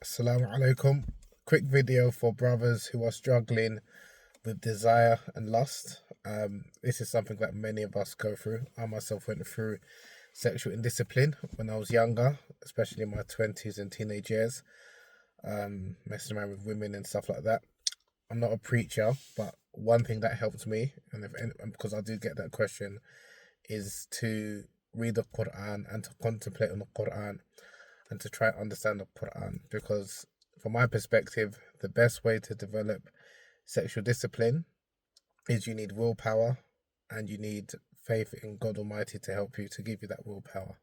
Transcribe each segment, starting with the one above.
Assalamu alaikum. Quick video for brothers who are struggling with desire and lust. This is something that many of us go through. I myself went through sexual indiscipline when I was younger, especially in my 20s and teenage years, messing around with women and stuff like that. I'm not a preacher, but one thing that helped me, because I do get that question, is to read the Quran and to contemplate on the Quran and to try and understand the Quran. Because from my perspective, the best way to develop sexual discipline is you need willpower and you need faith in God Almighty to help you, to give you that willpower.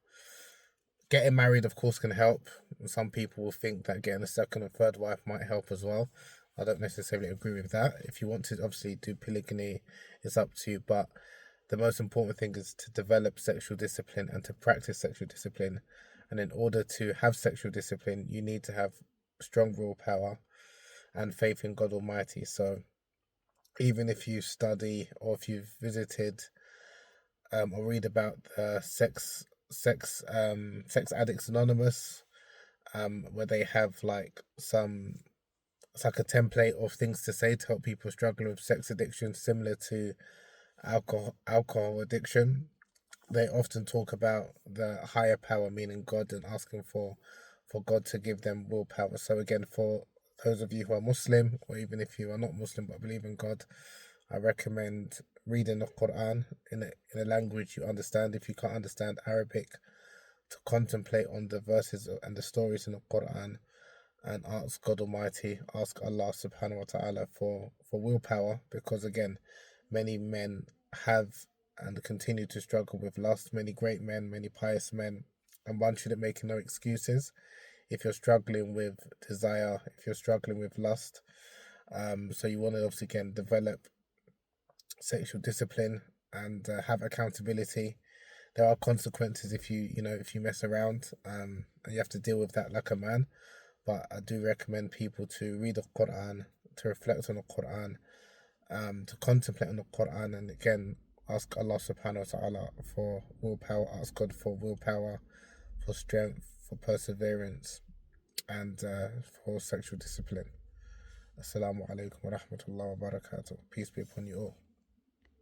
Getting married, of course, can help. Some people will think that getting a second or third wife might help as well. I don't necessarily agree with that. If you want to obviously do polygamy, it's up to you. But the most important thing is to develop sexual discipline and to practice sexual discipline. And in order to have sexual discipline, you need to have strong willpower and faith in God Almighty. So even if you study or if you've visited or read about sex addicts anonymous, where they have like it's like a template of things to say to help people struggling with sex addiction, similar to alcohol addiction. They often talk about the higher power, meaning God, and asking for God to give them willpower. So again, for those of you who are Muslim, or even if you are not Muslim but believe in God, I recommend reading the Quran in a language you understand. If you can't understand Arabic, to contemplate on the verses and the stories in the Quran and ask God Almighty, ask Allah subhanahu wa ta'ala for willpower, because again, many men have and continue to struggle with lust, many great men, many pious men, and one shouldn't make no excuses. If you're struggling with desire, if you're struggling with lust, so you want to obviously again develop sexual discipline and have accountability. There are consequences if you mess around, and you have to deal with that like a man. But I do recommend people to read the Quran, to reflect on the Quran, to contemplate on the Quran, and again ask Allah subhanahu wa ta'ala for willpower, ask God for willpower, for strength, for perseverance, and for sexual discipline. Assalamu alaikum wa rahmatullahi wa barakatuh. Peace be upon you all.